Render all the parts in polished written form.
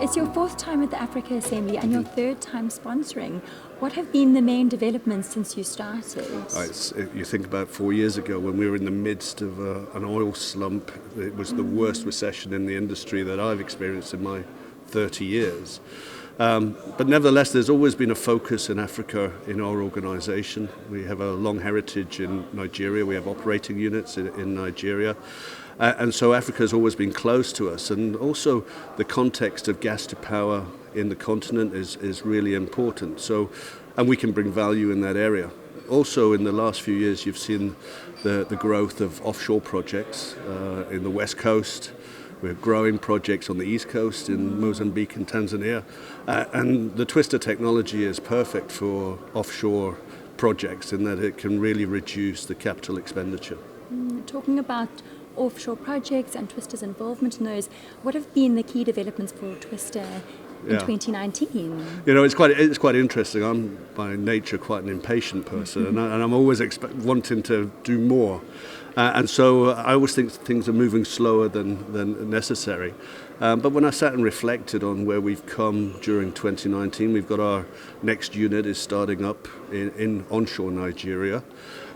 It's your fourth time at the Africa Assembly and your third time sponsoring. What have been the main developments since you started? You think about 4 years ago when we were in the midst of an oil slump. It was the worst recession in the industry that I've experienced in my 30 years. But nevertheless, there's always been a focus in Africa in our organisation. We have a long heritage in Nigeria. We have operating units in Nigeria. And so Africa has always been close to us. And also the context of gas to power in the continent is really important. And we can bring value in that area. Also, in the last few years, you've seen the growth of offshore projects in the West Coast. We're growing projects on the East Coast in Mozambique and Tanzania. And the Twister technology is perfect for offshore projects in that it can really reduce the capital expenditure. Talking about offshore projects and Twister's involvement in those, what have been the key developments for Twister in 2019? It's quite interesting. I'm by nature quite an impatient person, and I'm always wanting to do more. And so I always think things are moving slower than necessary. But when I sat and reflected on where we've come during 2019, we've got our next unit is starting up in onshore Nigeria.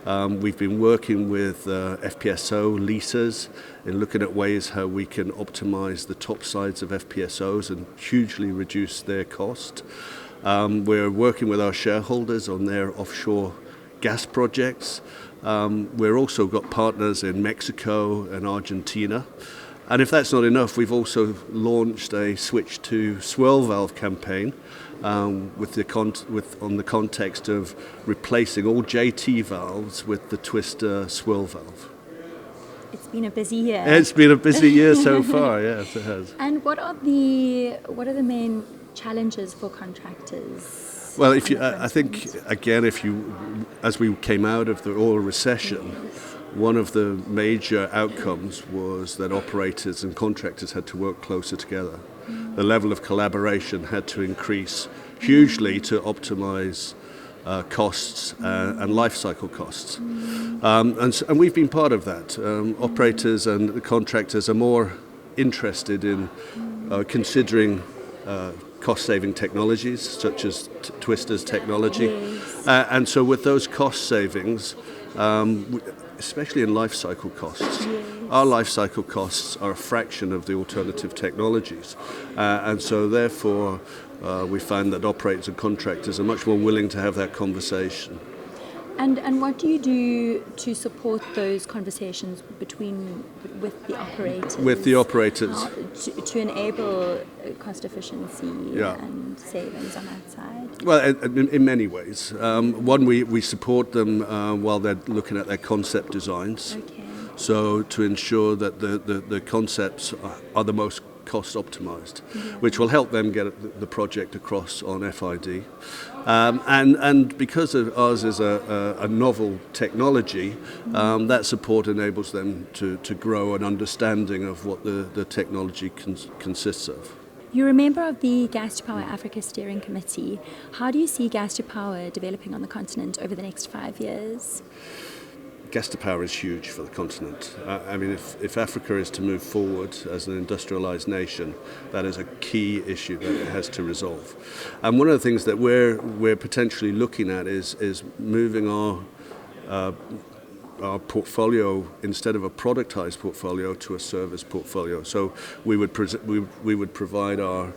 We've been working with FPSO leasers in looking at ways how we can optimize the top sides of FPSOs and hugely reduce their cost. We're working with our shareholders on their offshore gas projects. We've also got partners in Mexico and Argentina. And if that's not enough, we've also launched a switch to swirl valve campaign on the context of replacing all JT valves with the Twister swirl valve. It's been a busy year. It's been a busy year so far, yes, it has. And what are the main challenges for contractors? Well, I think again, as we came out of the oil recession, one of the major outcomes was that operators and contractors had to work closer together. The level of collaboration had to increase hugely to optimize costs and life cycle costs. And we've been part of that. Operators and contractors are more interested in considering cost-saving technologies such as Twister's technology. Yes. And so with those cost savings, especially in life cycle costs. Yes. Our life cycle costs are a fraction of the alternative technologies. And so therefore, we find that operators and contractors are much more willing to have that conversation. And what do you do to support those conversations with the operators? With the operators. To enable cost efficiency and savings on that side? Well, in many ways. One, we support them while they're looking at their concept designs. Okay. So to ensure that the concepts are the most cost optimized, which will help them get the project across on FID. And because ours is a novel technology, that support enables them to grow an understanding of what the technology consists of. You're a member of the Gas to Power Africa Steering Committee. How do you see gas to power developing on the continent over the next 5 years? Gas to power is huge for the continent. If Africa is to move forward as an industrialized nation, that is a key issue that it has to resolve. And one of the things that we're potentially looking at is moving our portfolio, instead of a productized portfolio, to a service portfolio. So we would provide our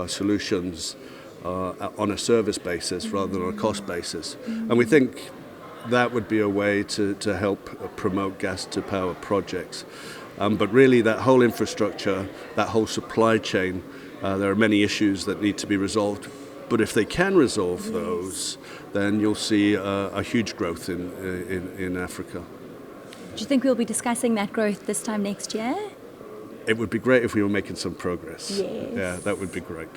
solutions on a service basis rather than on a cost basis. And we think that would be a way to help promote gas to power projects. But really that whole infrastructure, that whole supply chain, there are many issues that need to be resolved. But if they can resolve those, then you'll see a huge growth in Africa. Do you think we'll be discussing that growth this time next year? It would be great if we were making some progress. Yes. Yeah, that would be great.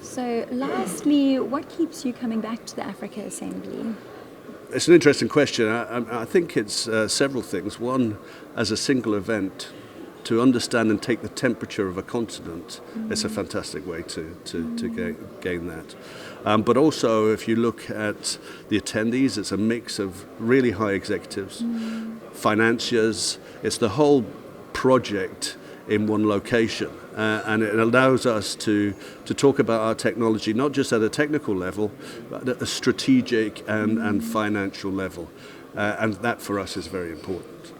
So lastly, what keeps you coming back to the Africa Assembly? It's an interesting question. I think it's several things. One, as a single event, to understand and take the temperature of a continent, it's a fantastic way to gain that. But also, if you look at the attendees, it's a mix of really high executives, financiers. It's the whole project in one location. And it allows us to talk about our technology, not just at a technical level, but at a strategic and financial level. And that for us is very important.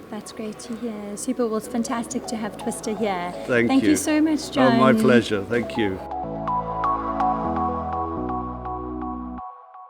That's great to hear. Super. Well, it's fantastic to have Twister here. Thank you. Thank you so much, John. Oh, my pleasure. Thank you.